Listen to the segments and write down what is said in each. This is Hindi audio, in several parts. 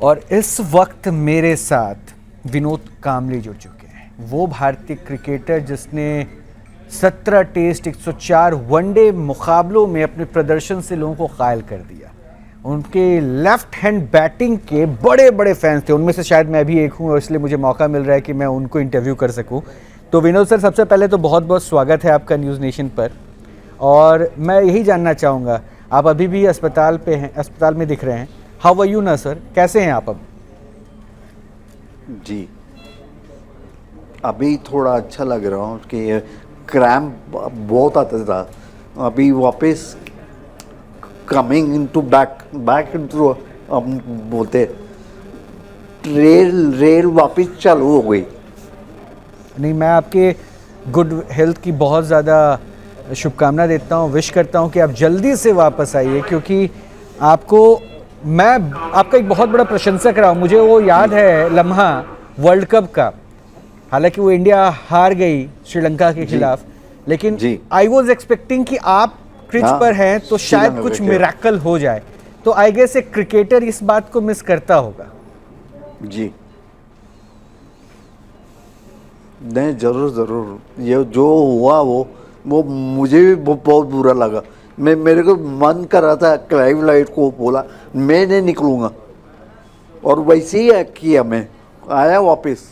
और इस वक्त मेरे साथ विनोद कांबली जुड़ चुके हैं। वो भारतीय क्रिकेटर जिसने 17 टेस्ट 104 वनडे मुकाबलों में अपने प्रदर्शन से लोगों को कायल कर दिया। उनके लेफ्ट हैंड बैटिंग के बड़े बड़े फैंस थे, उनमें से शायद मैं भी एक हूँ और इसलिए मुझे मौका मिल रहा है कि मैं उनको इंटरव्यू कर सकूँ। तो विनोद सर, सबसे पहले तो बहुत बहुत स्वागत है आपका न्यूज़ नेशन पर। और मैं यही जानना चाहूँगा, आप अभी भी अस्पताल पे हैं, अस्पताल में दिख रहे हैं। हाउ आर यू ना सर, कैसे हैं आप अब? जी, अभी थोड़ा अच्छा लग रहा हूँ कि क्रैम्प बहुत आता था, अभी वापस कमिंग इनटू बैक इनटू बोलते रेल वापस चालू हो गई। नहीं, मैं आपके गुड हेल्थ की बहुत ज़्यादा शुभकामना देता हूँ, विश करता हूँ कि आप जल्दी से वापस आइए, क्योंकि मैं आपका एक बहुत बड़ा प्रशंसक रहा हूँ। मुझे वो याद है लम्हा वर्ल्ड कप का, हालांकि वो इंडिया हार गई श्रीलंका के खिलाफ, लेकिन आई वॉज एक्सपेक्टिंग कि आप क्रिच पर हैं तो शायद कुछ मिरेकल हो जाए। तो आई गेस एक क्रिकेटर इस बात को मिस करता होगा। जी नहीं, जरूर ये जो हुआ वो मुझे भी बहुत बुरा लगा। मेरे को मन कर रहा था, क्लाइव लाइट को बोला मैं नहीं निकलूंगा, और वैसे ही किया। मैं आया वापस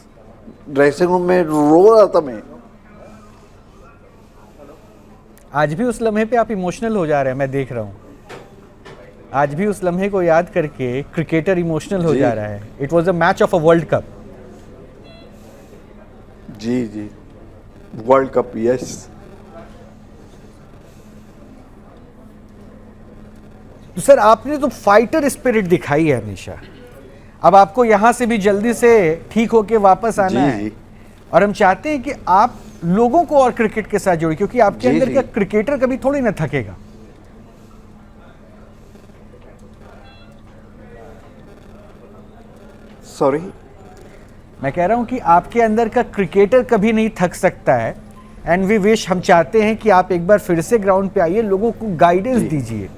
ड्रेसिंग रूम में, रो रहा था मैं। आज भी उस लम्हे पे आप इमोशनल हो जा रहे हैं, मैं देख रहा हूँ। आज भी उस लम्हे को याद करके क्रिकेटर इमोशनल हो जा रहा है। It was a match of a world cup. जी वर्ल्ड कप, यस। तो सर, आपने तो फाइटर स्पिरिट दिखाई है हमेशा। अब आपको यहां से भी जल्दी से ठीक होके वापस आना है, और हम चाहते हैं कि आप लोगों को और क्रिकेट के साथ जोड़िए, क्योंकि आपके अंदर का क्रिकेटर कभी थोड़ी ना थकेगा। सॉरी, मैं कह रहा हूं कि आपके अंदर का क्रिकेटर कभी नहीं थक सकता है। एंड वी विश, हम चाहते हैं कि आप एक बार फिर से ग्राउंड पे आइए, लोगों को गाइडेंस दीजिए,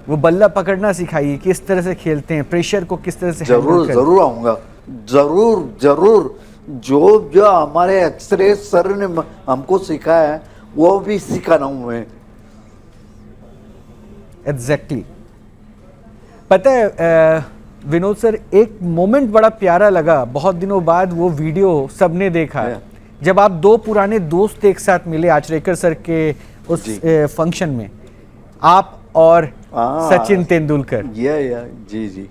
वो बल्ला पकड़ना सिखाइए, किस तरह से खेलते हैं, प्रेशर को किस तरह से जरूर आऊंगा, जरूर। जो हमारे अक्षरे सर ने हमको सिखाया है वो भी सिखाना हूं मैं। एग्जैक्टली। पता है विनोद सर, एक मोमेंट बड़ा प्यारा लगा, बहुत दिनों बाद वो वीडियो सबने देखा, जब आप दो पुराने दोस्त एक साथ मिले आचरेकर सर के उस फंक्शन में, आप और सचिन तेंदुलकर। जी।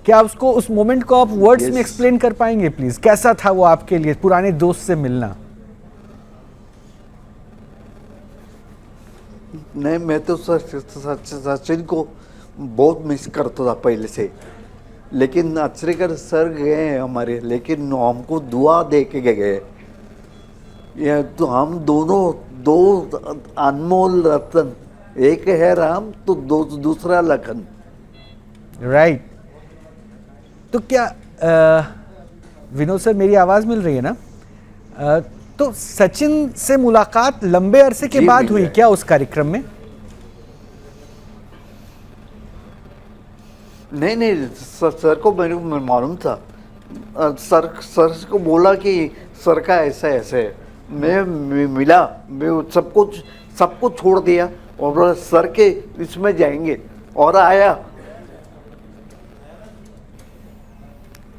क्या उसको, उस मोमेंट को आप वर्ड्स में एक्सप्लेन कर पाएंगे प्लीज? कैसा था वो आपके लिए, पुराने दोस्त से मिलना? नहीं, मैं तो सचिन को बहुत मिस करता था पहले से, लेकिन अचरेकर सर गए हमारे, लेकिन हमको दुआ दे के गए। ये तो हम दोनों दो अनमोल रतन, एक है राम तो दूसरा लखन। राइट। तो क्या विनोद सर, मेरी आवाज मिल रही है ना? तो सचिन से मुलाकात लंबे अरसे के बाद हुई क्या उस कार्यक्रम में? नहीं, सर को मेरे को मालूम था। सर को बोला कि सर का ऐसा है। मैं मिला, मैं सब कुछ छोड़ दिया और सर के इसमें जाएंगे, और आया।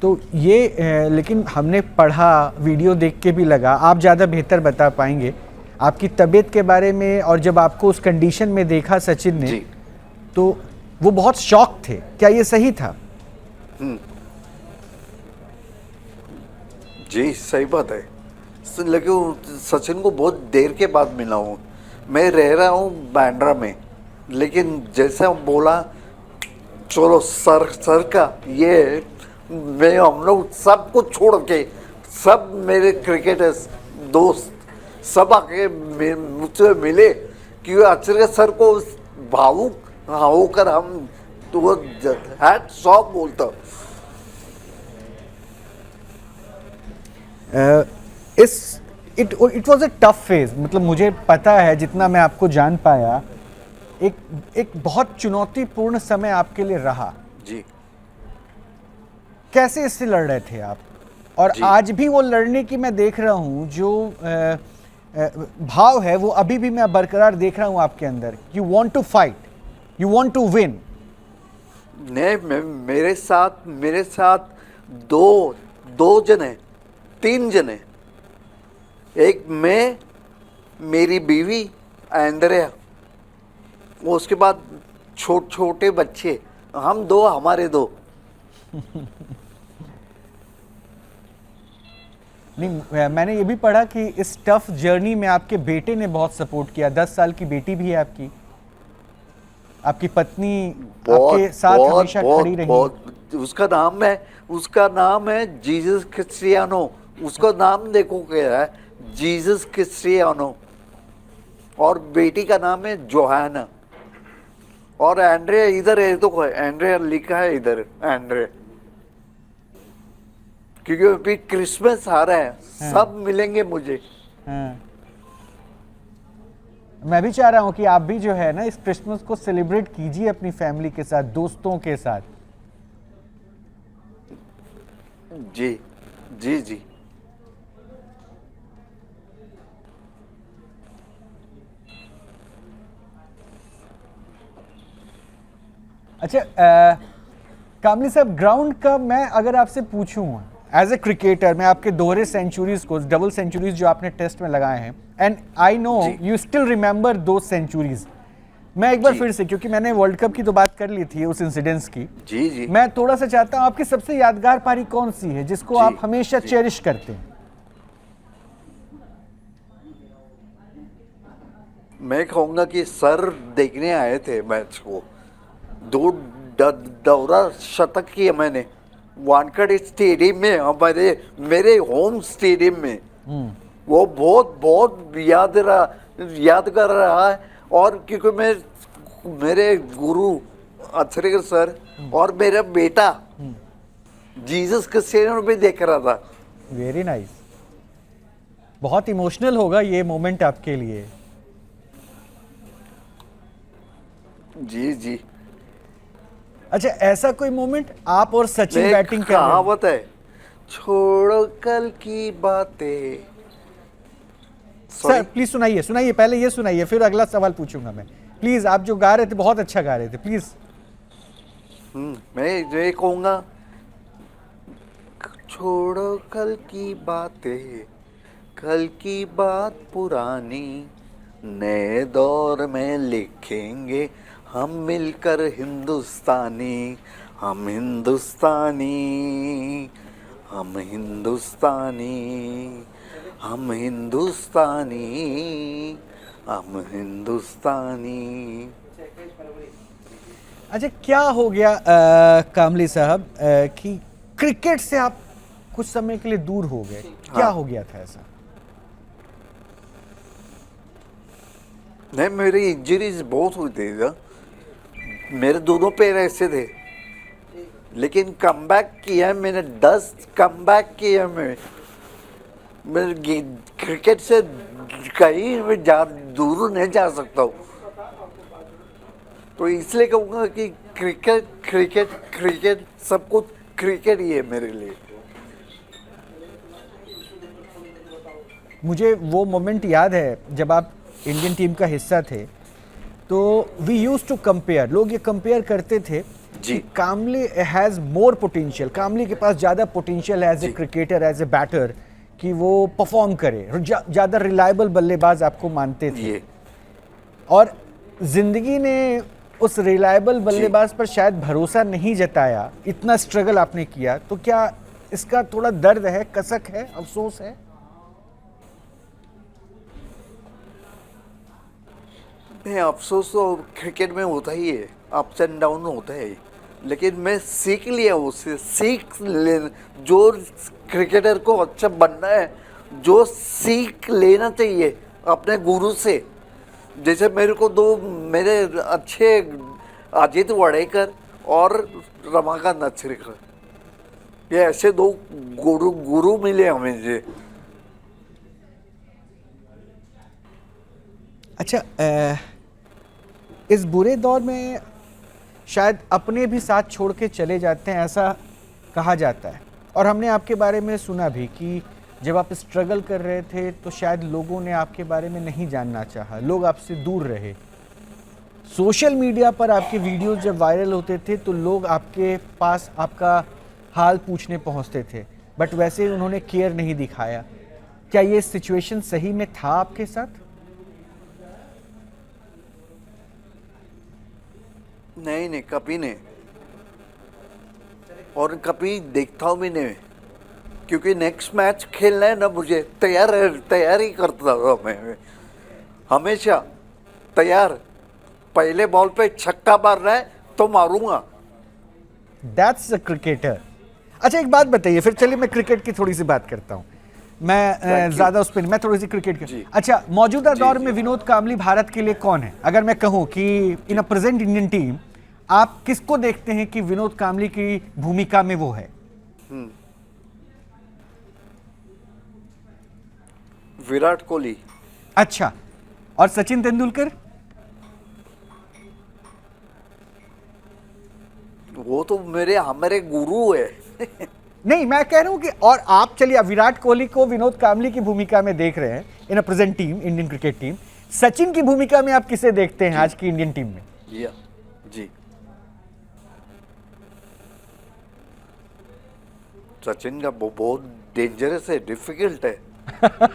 तो ये लेकिन हमने पढ़ा, वीडियो देख के भी लगा, आप ज़्यादा बेहतर बता पाएंगे आपकी तबीयत के बारे में, और जब आपको उस कंडीशन में देखा सचिन ने, तो वो बहुत शॉक थे। क्या ये सही था? जी सही बात है, लेकिन सचिन को बहुत देर के बाद मिला हूँ। मैं रह रहा हूँ बांद्रा में, लेकिन जैसे बोला चलो सर का ये, मैं हम लोग सब कुछ छोड़ के, सब मेरे क्रिकेटर्स दोस्त सब आके मुझसे मिले, क्योंकि अचरेकर सर को भावुक होकर हम तो वो हैट्स ऑफ बोलता। It was a tough phase. मतलब मुझे पता है, जितना मैं आपको जान पाया, एक बहुत चुनौतीपूर्ण समय आपके लिए रहा। जी। कैसे इससे लड़ रहे थे आप? और जी। आज भी वो लड़ने की मैं देख रहा हूँ जो भाव है वो अभी भी मैं बरकरार देख रहा हूँ आपके अंदर। You want to fight, you want to win. नहीं, मेरे साथ दो जने, 3 जने, एक मैं, मेरी बीवी एंड्रिया, उसके बाद छोटे बच्चे, हम 2, हमारे 2। नहीं, मैंने ये भी पढ़ा कि इस टफ जर्नी में आपके बेटे ने बहुत सपोर्ट किया। 10 साल की बेटी भी है आपकी, आपकी पत्नी आपके साथ हमेशा खड़ी रही। बहुत। उसका नाम है जीसस क्रिस्टियानो। उसका नाम देखो क्या है, जीसस क्रिस्टियानो। और बेटी का नाम है जोहाना। और एंड्रिया इधर है, तो एंड्रिया लिखा है इधर, एंड्रिया। क्योंकि अभी क्रिसमस आ रहा है, सब मिलेंगे मुझे। हाँ। मैं भी चाह रहा हूँ कि आप भी जो है ना इस क्रिसमस को सेलिब्रेट कीजिए अपनी फैमिली के साथ, दोस्तों के साथ। जी जी जी। अच्छा, कामली साहब, ग्राउंड का मैं अगर आपसे पूछूं एज ए क्रिकेटर, मैं आपके दोहरे सेंचुरीज को, डबल सेंचुरीज जो आपने टेस्ट में लगाए हैं, and I know you still remember दो सेंचुरीज। मैं एक बार फिर से, क्योंकि मैंने वर्ल्ड कप की तो बात कर ली थी उस इंसिडेंट्स की, जी जी। मैं थोड़ा सा चाहता हूं आपकी सबसे यादगार पारी कौन सी है जिसको आप हमेशा चेरिश करते हैं? मैं कहूँगा कि सर देखने आए थे मैच को, 2 दौरा शतक किया मैंने वानखेड़े स्टेडियम में, हमारे मेरे होम स्टेडियम में। वो बहुत यादगार रहा है। और क्योंकि मेरे गुरु अचरेकर सर और मेरा बेटा जीसस क्रिस्टियानो भी देख रहा था। Very nice. बहुत इमोशनल होगा ये मोमेंट आपके लिए। जी जी। अच्छा, ऐसा कोई मोमेंट आप और सचिन बैटिंग कर रहे हैं? कहावत है, छोड़ो कल की बातें। सर प्लीज सुनाइए, सुनाइए, पहले ये सुनाइए, फिर अगला सवाल पूछूंगा मैं। प्लीज, आप जो गा रहे थे बहुत अच्छा गा रहे थे, प्लीज। मैं ये कहूँगा, छोड़ो कल की बातें, कल की बात पुरानी, नए दौर में लिखेंगे हम मिलकर हिंदुस्तानी, हम हिंदुस्तानी, हम हिंदुस्तानी, हम हिंदुस्तानी, हम हिंदुस्तानी। अच्छा, क्या हो गया कामली साहब कि क्रिकेट से आप कुछ समय के लिए दूर हो गए? क्या हो गया था ऐसा? नहीं, मेरी इंजरीज बहुत हुई थी ना, मेरे दोनों पैर ऐसे थे, लेकिन कमबैक किया मैंने, 10 कमबैक किया मैं क्रिकेट से कहीं मैं दूर नहीं जा सकता हूँ। तो इसलिए कहूँगा कि क्रिकेट क्रिकेट क्रिकेट सब कुछ क्रिकेट ही है मेरे लिए। मुझे वो मोमेंट याद है जब आप इंडियन टीम का हिस्सा थे, तो वी यूज टू कंपेयर, लोग ये कंपेयर करते थे कि कामली हैज़ मोर पोटेंशियल, कामली के पास ज़्यादा पोटेंशियल है as a cricketer, as a batter, कि वो परफॉर्म करे, ज़्यादा रिलायबल बल्लेबाज आपको मानते थे। और जिंदगी ने उस रिलायबल बल्लेबाज पर शायद भरोसा नहीं जताया, इतना स्ट्रगल आपने किया, तो क्या इसका थोड़ा दर्द है, कसक है, अफसोस है? नहीं, अफसोस तो क्रिकेट में होता ही है, अप्स एंड डाउन होता है, लेकिन मैं सीख लिया उससे। जो क्रिकेटर को अच्छा बनना है, जो सीख लेना चाहिए अपने गुरु से। जैसे मेरे को 2 मेरे अच्छे अजीत वाडेकर और रमाकांत अचरेकर, ये ऐसे 2 गुरु मिले हमें जे। अच्छा, इस बुरे दौर में शायद अपने भी साथ छोड़ के चले जाते हैं, ऐसा कहा जाता है, और हमने आपके बारे में सुना भी कि जब आप स्ट्रगल कर रहे थे तो शायद लोगों ने आपके बारे में नहीं जानना चाहा, लोग आपसे दूर रहे। सोशल मीडिया पर आपके वीडियोस जब वायरल होते थे तो लोग आपके पास आपका हाल पूछने पहुंचते थे, बट वैसे उन्होंने केयर नहीं दिखाया। क्या ये सिचुएशन सही में था आपके साथ? नहीं नहीं, कभी नहीं, और कभी देखता हूँ भी नहीं, क्योंकि नेक्स्ट मैच खेलना है ना, मुझे तैयारी करता था मैं हमेशा तैयार। पहले बॉल पे छक्का मारना है तो मारूंगा। That's a cricketer. अच्छा एक बात बताइए, फिर चलिए मैं क्रिकेट की थोड़ी सी बात करता हूँ। मैं ज्यादा उस पर मैं थोड़ी सी क्रिकेट की। अच्छा, मौजूदा दौर में विनोद कामली भारत के लिए कौन है? अगर मैं कहूँ कि इन अ प्रेजेंट इंडियन टीम आप किसको देखते हैं कि विनोद कामली की भूमिका में वो है? विराट कोहली। अच्छा, और सचिन तेंदुलकर? वो तो हमारे गुरु है। नहीं, मैं कह रहा हूं कि, और आप चलिए विराट कोहली को विनोद कामली की भूमिका में देख रहे हैं in a present team, Indian cricket team. Sachin की भूमिका में आप किसे देखते हैं आज की इंडियन टीम में? या जी, सचिन का बहुत डेंजरस है, डिफिकल्ट है।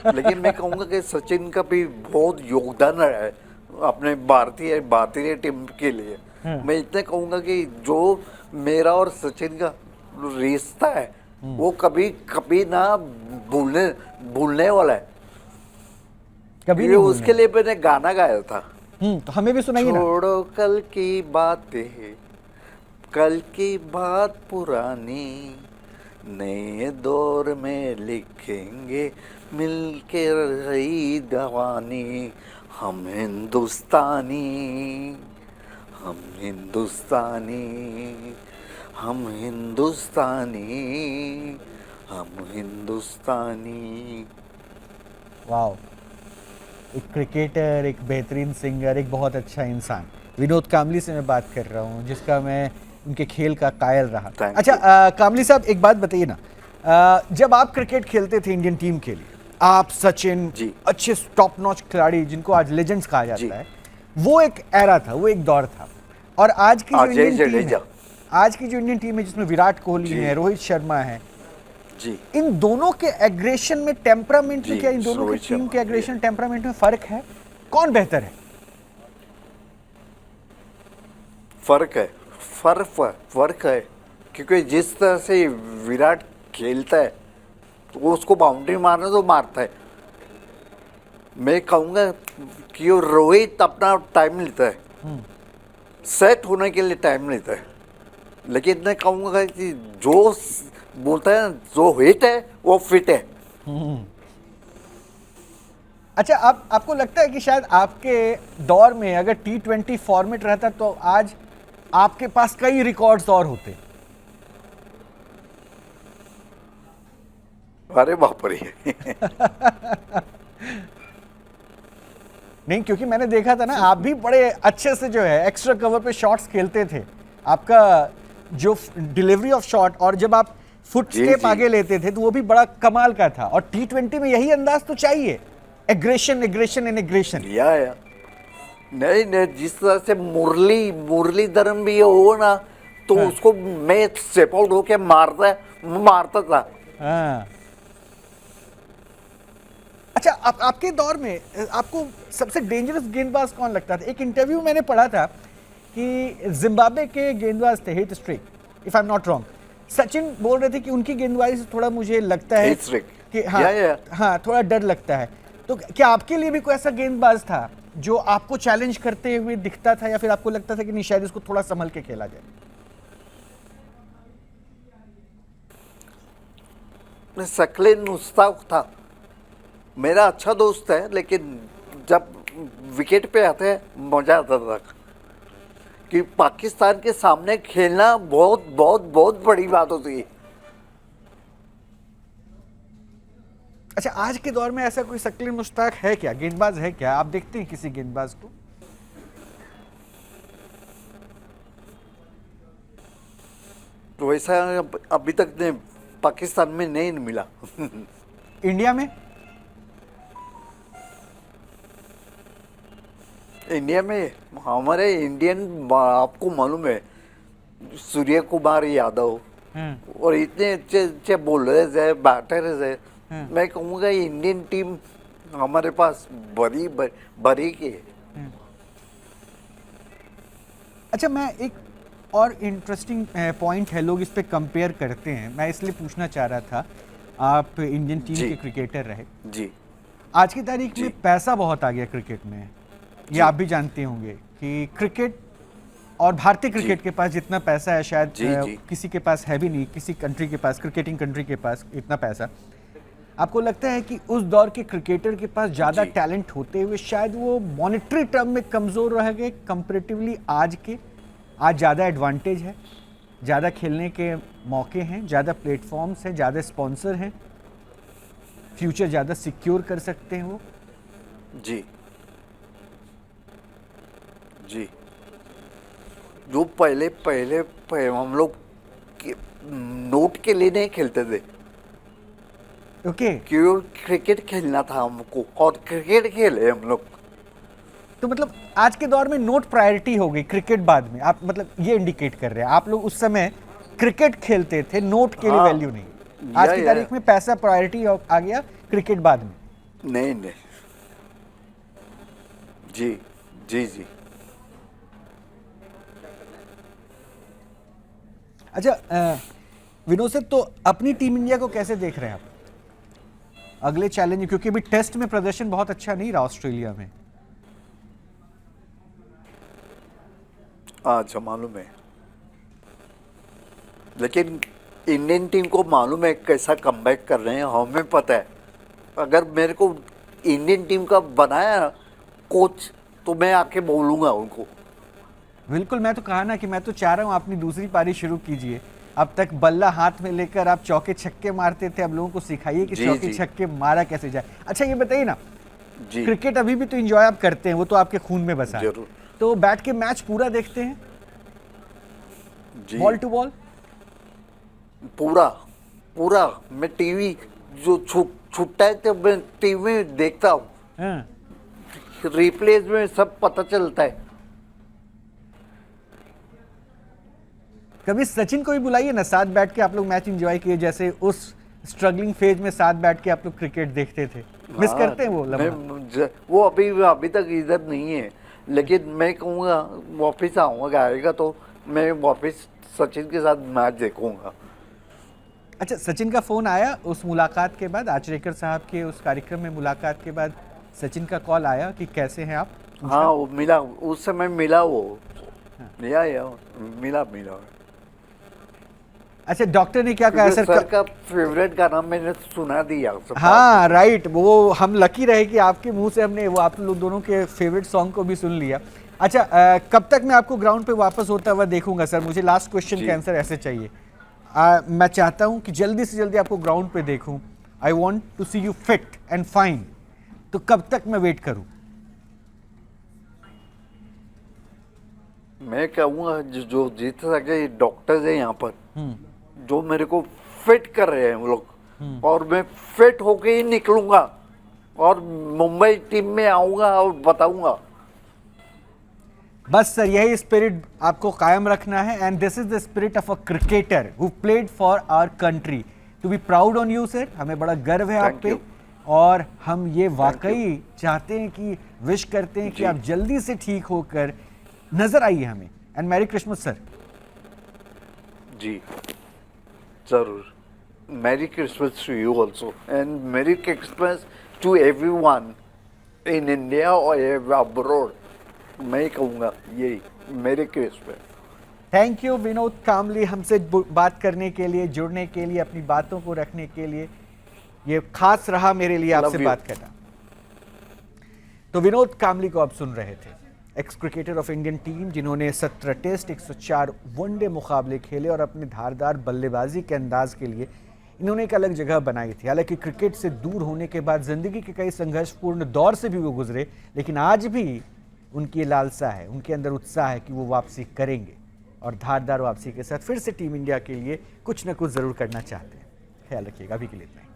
लेकिन मैं कहूंगा कि सचिन का भी बहुत योगदान है अपने भारतीय टीम के लिए। मैं इतना कहूंगा कि जो मेरा और सचिन का रिश्ता है वो कभी कभी ना भूलने वाला है। कभी ये नहीं उसके लिए मैंने गाना गाया था। तो हमें भी सुनाइए ना। छोड़ो कल की बातें, कल की बात पुरानी, नए दौर में लिखेंगे मिलके रही दवानी। हम हिंदुस्तानी, हम हिंदुस्तानी, हम हिंदुस्तानी, हम हिंदुस्तानी। वाओ, एक क्रिकेटर, एक बेहतरीन सिंगर, एक बहुत अच्छा इंसान, विनोद कामली से मैं बात कर रहा हूँ, जिसका मैं उनके खेल का कायल रहा। अच्छा कामली साहब, एक बात बताइए ना, जब आप क्रिकेट खेलते थे इंडियन टीम के लिए, आप सचिन अच्छे टॉप नॉच खिलाड़ी जिनको आज लेजेंड्स कहा जाता है, वो एक एरा था, वो एक दौर था। और आज की जो इंडियन टीम है, आज की जो इंडियन टीम है जिसमें विराट कोहली है, रोहित शर्मा है जी, इन दोनों के एग्रेशन में, टेम्परामेंट में, क्या इन दोनों के टीम के एग्रेशन टेम्परामेंट में फर्क है? कौन बेहतर है? फर्क है, फर्क है, क्योंकि जिस तरह से विराट खेलता है तो वो उसको बाउंड्री मारना तो मारता है। मैं कहूँगा कि वो रोहित अपना टाइम लेता है, सेट होने के लिए टाइम लेता है, लेकिन मैं कहूँगा कि जो बोलता है जो हिट है वो फिट है। अच्छा, आपको लगता है कि शायद आपके दौर में अगर T20 फॉर्मेट रहता तो आज आपके पास कई रिकॉर्ड्स और होते? अरे बाप रे। नहीं, क्योंकि मैंने देखा था ना, आप भी बड़े अच्छे से जो है एक्स्ट्रा कवर पे शॉट्स खेलते थे। आपका जो डिलीवरी ऑफ शॉट और जब आप फुट स्टेप आगे लेते थे तो वो भी बड़ा कमाल का था। और T20 में यही अंदाज तो चाहिए, एग्रेशन एग्रेशन एंड एग्रेशन। या नहीं, जिस तरह से मुरलीधरन भी हो ना, तो उसको मैं स्टेप आउट होके मारता था। हाँ। अच्छा, आपके दौर में आपको सबसे डेंजरस गेंदबाज कौन लगता था? एक इंटरव्यू मैंने पढ़ा था कि जिम्बाब्वे के गेंदबाज थे Heath Streak, if I am not wrong, Sachin बोल रहे थे कि उनकी गेंदबाजी से थोड़ा मुझे लगता है कि हाँ थोड़ा डर लगता है। तो क्या आपके लिए भी कोई ऐसा गेंदबाज था जो आपको चैलेंज करते हुए दिखता था, या फिर आपको लगता था कि नहीं शायद इसको थोड़ा संभल के खेला जाए? सकलेन मुश्ताक था, मेरा अच्छा दोस्त है, लेकिन जब विकेट पे आते हैं मजा आता था। कि पाकिस्तान के सामने खेलना बहुत बहुत बहुत बड़ी बात होती है। अच्छा, आज के दौर में ऐसा कोई सकलेन मुश्ताक है क्या, गेंदबाज है क्या? आप देखते हैं किसी गेंदबाज को? वैसा अभी तक ने पाकिस्तान में नहीं मिला। इंडिया में? इंडिया में हमारे इंडियन आपको मालूम है सूर्य कुमार यादव और इतने अच्छे अच्छे बॉलर्स है, बैटर्स है। मैं कहूँगा इंडियन टीम हमारे पास बड़ी बड़ी की है। अच्छा, मैं एक और इंटरेस्टिंग पॉइंट है, लोग इस पे कंपेयर करते हैं, मैं इसलिए पूछना चाह रहा था। आप इंडियन टीम जी। के क्रिकेटर रहे, जी आज की तारीख जी। में पैसा बहुत आ गया क्रिकेट में, ये आप भी जानते होंगे कि क्रिकेट और भारतीय क्रिकेट के पास जितना पैसा है शायद जी, जी। किसी के पास है भी नहीं, किसी कंट्री के पास, क्रिकेटिंग कंट्री के पास इतना पैसा। आपको लगता है कि उस दौर के क्रिकेटर के पास ज़्यादा जी। टैलेंट होते हुए शायद वो मॉनेटरी टर्म में कमज़ोर रह गए कंपैरेटिवली आज के? आज ज़्यादा एडवांटेज है, ज़्यादा खेलने के मौके हैं, ज़्यादा प्लेटफॉर्म्स हैं, ज़्यादा स्पॉन्सर हैं, फ्यूचर ज़्यादा सिक्योर कर सकते हैं वो? जी जी। जो पहले पहले पहले हम लोग नोट के लिए नहीं खेलते थे, ओके। क्यों क्रिकेट खेलना था हमको और क्रिकेट खेले हम लोग। तो मतलब आज के दौर में नोट प्रायोरिटी हो गई, क्रिकेट बाद में, आप मतलब ये इंडिकेट कर रहे हैं आप लोग उस समय क्रिकेट खेलते थे, नोट के लिए हाँ। वैल्यू नहीं। आज की तारीख में पैसा प्रायोरिटी आ गया, क्रिकेट बाद में। नहीं नहीं। जी जी जी। अच्छा विनोद सर, तो अपनी टीम इंडिया को कैसे देख रहे हैं आप अगले चैलेंज, क्योंकि अभी टेस्ट में प्रदर्शन बहुत अच्छा नहीं रहा ऑस्ट्रेलिया में? अच्छा मालूम है, लेकिन इंडियन टीम को मालूम है कैसा कमबैक कर रहे हैं, हमें पता है। अगर मेरे को इंडियन टीम का बनाया कोच तो मैं आके बोलूँगा उनको। बिल्कुल, मैं तो कहा ना कि मैं तो चाह रहा हूँ अपनी दूसरी पारी शुरू कीजिए। अब तक बल्ला हाथ में लेकर आप चौके छक्के मारते थे, अब लोगों को सिखाइए कि जी, चौके जी। छक्के मारा कैसे जाए। अच्छा ये बताइए ना, जी क्रिकेट अभी भी तो एंजॉय आप करते हैं, वो तो आपके खून में बसा है। जरूर। तो बैठ के मैच पूरा देखते हैं, जी बॉल टू बॉल? पूरा पूरा। मैं टीवी जो छूटता है तो मैं टीवी में देखता हूँ, हाँ। रिप्लेस में सब पता चलता है। कभी सचिन को भी बुलाइए ना, साथ बैठ के आप लोग मैच एंजॉय किए, जैसे उस स्ट्रगलिंग फेज में साथ बैठ के आप लोग क्रिकेट देखते थे। मिस हाँ, करते हैं वो लम्हा? वो अभी तक इधर नहीं है, लेकिन मैं कहूँगा वापस आऊँगा, आएगा तो मैं वापस सचिन के साथ मैच देखूँगा। अच्छा, सचिन का फोन आया उस मुलाकात के बाद, आचरेकर साहब के उस कार्यक्रम में मुलाकात के बाद सचिन का कॉल आया कि कैसे हैं आप? हाँ वो मिला, उस समय मिला वो। या मिला। अच्छा, डॉक्टर ने क्या कहा क्योंकि सर? सर का फेवरेट गाना मैंने सुना दिया सब। हाँ राइट, वो हम लकी रहे कि आपके मुंह से हमने वो आप लोग दोनों के फेवरेट सॉन्ग को भी सुन लिया। अच्छा कब तक मैं आपको ग्राउंड पे वापस होता हुआ देखूंगा सर? मुझे लास्ट क्वेश्चन का आंसर ऐसे चाहिए। मैं चाहता हूं कि जल्दी से जल्दी आपको ग्राउंड पे देखूं। I want to see you fit and fine. तो कब तक मैं वेट करूं? मैं कहूँगा जो जीत सके डॉक्टर्स है यहाँ पर, जो मेरे को फिट कर रहे हैं वो लोग, और मैं फिट होके ही निकलूंगा और मुंबई टीम में आऊंगा और बताऊंगा। बस सर यही स्पिरिट आपको कायम रखना है, and this is the spirit of a cricketer who played for our country. To be proud on you sir, हमें बड़ा गर्व है आप Thank पे, you. और हम ये वाकई चाहते हैं कि विश करते हैं कि जी। आप जल्दी से ठीक होकर नजर आइए हमें। And merry Christmas sir. जी जरूर। Merry Christmas to you also, and merry Christmas to everyone in India और अब्रॉड। मैं कहूँगा यही merry Christmas. Thank you Vinod Kambli, हमसे बात करने के लिए, जुड़ने के लिए, अपनी बातों को रखने के लिए। ये खास रहा मेरे लिए आपसे Love you. बात करना। तो विनोद कामली को आप सुन रहे थे, x cricketer of Indian team, जिन्होंने 17 टेस्ट 104 वनडे मुकाबले खेले और अपने धारदार बल्लेबाजी के अंदाज के लिए इन्होंने एक अलग जगह बनाई थी। हालांकि क्रिकेट से दूर होने के बाद जिंदगी के कई संघर्षपूर्ण दौर से भी वो गुजरे, लेकिन आज भी उनकी लालसा है, उनके अंदर उत्साह है कि वो वापसी करेंगे। और धारदार वापसी के साथ फिर से टीम इंडिया के लिए कुछ न कुछ ज़रूर करना चाहते हैं। ख्याल रखिएगा, अभी के लिए इतना ही।